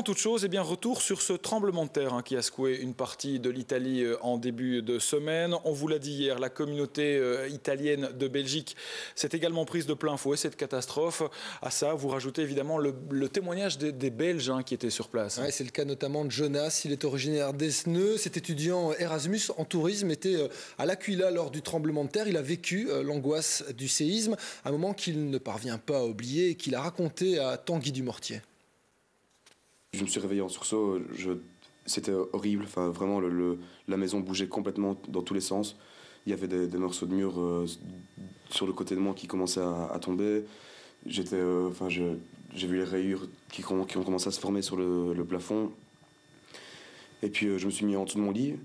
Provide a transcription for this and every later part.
toute chose, retour sur ce tremblement de terre qui a secoué une partie de l'Italie en début de semaine. On vous l'a dit hier, la communauté italienne de Belgique s'est également prise de plein fouet cette catastrophe. À ça, vous rajoutez évidemment le témoignage des Belges qui étaient sur place. Ouais, c'est le cas notamment de Jonas. Il est originaire d'Esneux. Cet étudiant Erasmus en tourisme était à l'Aquila lors du tremblement de terre. Il a vécu l'angoisse du séisme, un moment qu'il ne parvient pas à oublier et qu'il a raconté à Tanguy du Mortier. Je me suis réveillé en sursaut, c'était horrible, enfin, vraiment la maison bougeait complètement dans tous les sens. Il y avait des morceaux de mur sur le côté de moi qui commençaient à tomber. J'ai vu les rayures qui ont commencé à se former sur le plafond. Et puis je me suis mis en dessous de mon lit.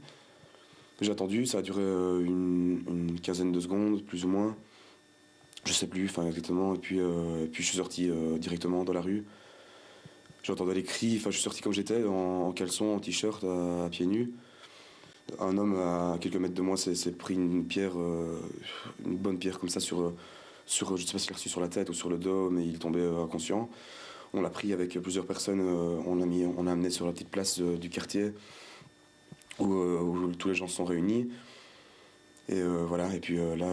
J'ai attendu, ça a duré une quinzaine de secondes, plus ou moins. Je sais plus exactement. Et puis je suis sorti directement dans la rue. J'entendais les cris, je suis sorti comme j'étais, en caleçon, en t-shirt, à pieds nus. Un homme à quelques mètres de moi s'est pris une pierre, une bonne pierre comme ça sur je ne sais pas s'il l'a reçu sur la tête ou sur le dos, mais il tombait inconscient. On l'a pris avec plusieurs personnes, on l'a amené sur la petite place du quartier où tous les gens se sont réunis. Et voilà, et puis là,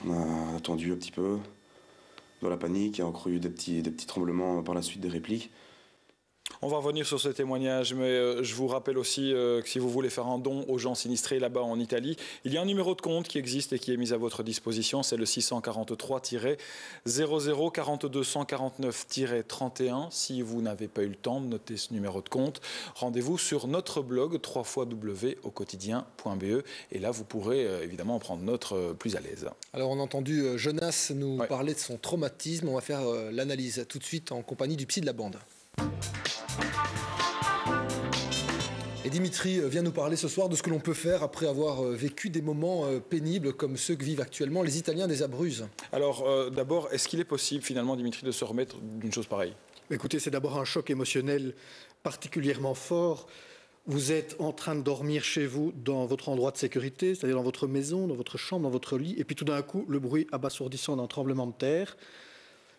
on a attendu un petit peu dans la panique, il y a encore eu des petits tremblements par la suite, des répliques. On va revenir sur ce témoignage, mais je vous rappelle aussi que si vous voulez faire un don aux gens sinistrés là-bas en Italie, il y a un numéro de compte qui existe et qui est mis à votre disposition, c'est le 643-00249-31. Si vous n'avez pas eu le temps de noter ce numéro de compte, rendez-vous sur notre blog www.auquotidien.be et là vous pourrez évidemment en prendre note plus à l'aise. Alors on a entendu Jonas nous parler de son traumatisme, on va faire l'analyse tout de suite en compagnie du psy de la bande. Et Dimitri vient nous parler ce soir de ce que l'on peut faire après avoir vécu des moments pénibles comme ceux que vivent actuellement les Italiens des Abruzzes. Alors d'abord, est-ce qu'il est possible finalement, Dimitri, de se remettre d'une chose pareille? Écoutez, c'est d'abord un choc émotionnel particulièrement fort. Vous êtes en train de dormir chez vous dans votre endroit de sécurité, c'est-à-dire dans votre maison, dans votre chambre, dans votre lit, et puis tout d'un coup, le bruit abasourdissant d'un tremblement de terre.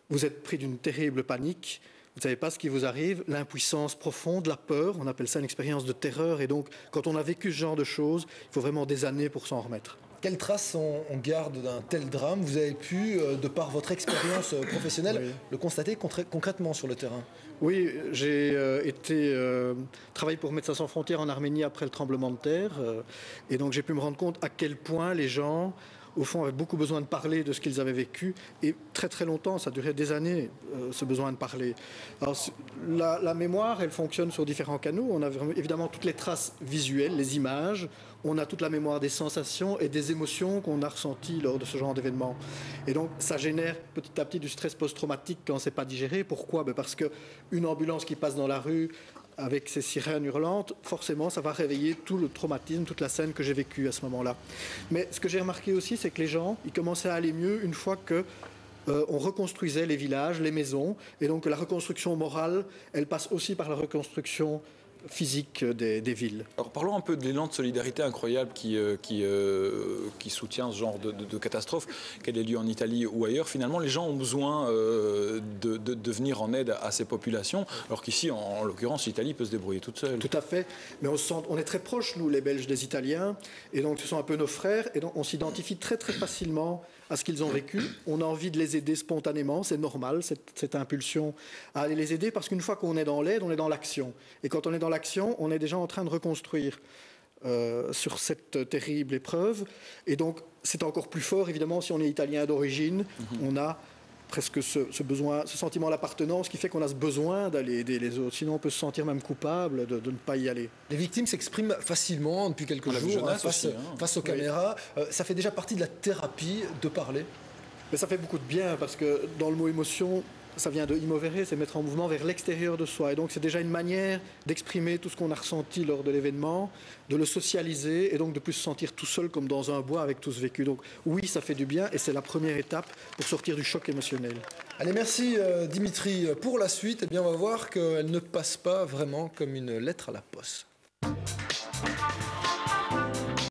Vous êtes pris d'une terrible panique. Vous ne savez pas ce qui vous arrive, l'impuissance profonde, la peur, on appelle ça une expérience de terreur. Et donc, quand on a vécu ce genre de choses, il faut vraiment des années pour s'en remettre. Quelles traces on garde d'un tel drame? Vous avez pu, de par votre expérience professionnelle, le constater concrètement sur le terrain? Oui, j'ai travaillé pour Médecins sans frontières en Arménie après le tremblement de terre. Et donc, j'ai pu me rendre compte à quel point les gens, au fond, avaient beaucoup besoin de parler de ce qu'ils avaient vécu. Et très très longtemps, ça durait des années, ce besoin de parler. Alors, la mémoire, elle fonctionne sur différents canaux. On a évidemment toutes les traces visuelles, les images. On a toute la mémoire des sensations et des émotions qu'on a ressenties lors de ce genre d'événement. Et donc, ça génère petit à petit du stress post-traumatique quand on ne sait pas digérer. Pourquoi? Parce qu'une ambulance qui passe dans la rue avec ses sirènes hurlantes, forcément, ça va réveiller tout le traumatisme, toute la scène que j'ai vécue à ce moment-là. Mais ce que j'ai remarqué aussi, c'est que les gens, ils commençaient à aller mieux une fois que on reconstruisait les villages, les maisons, et donc la reconstruction morale, elle passe aussi par la reconstruction physique des villes. Alors parlons un peu de l'élan de solidarité incroyable qui soutient ce genre de catastrophe, qu'elle ait lieu en Italie ou ailleurs. Finalement, les gens ont besoin de venir en aide à ces populations, alors qu'ici, en l'occurrence, l'Italie peut se débrouiller toute seule. Tout à fait, mais on est très proches, nous, les Belges, des Italiens, et donc ce sont un peu nos frères, et donc on s'identifie très très facilement à ce qu'ils ont vécu. On a envie de les aider spontanément, c'est normal, cette impulsion à aller les aider, parce qu'une fois qu'on est dans l'aide, on est dans l'action. Et quand on est dans l'action, on est déjà en train de reconstruire sur cette terrible épreuve. Et donc, c'est encore plus fort, évidemment, si on est italien d'origine. On a presque ce besoin, ce sentiment d'appartenance qui fait qu'on a ce besoin d'aller aider les autres. Sinon, on peut se sentir même coupable de ne pas y aller. Les victimes s'expriment facilement depuis quelques jours face aux caméras. Ça fait déjà partie de la thérapie de parler? Mais ça fait beaucoup de bien parce que dans le mot émotion, ça vient de immovere, c'est mettre en mouvement vers l'extérieur de soi. Et donc c'est déjà une manière d'exprimer tout ce qu'on a ressenti lors de l'événement, de le socialiser et donc de plus se sentir tout seul comme dans un bois avec tout ce vécu. Donc oui, ça fait du bien et c'est la première étape pour sortir du choc émotionnel. Allez, merci Dimitri. Pour la suite, on va voir qu'elle ne passe pas vraiment comme une lettre à la poste.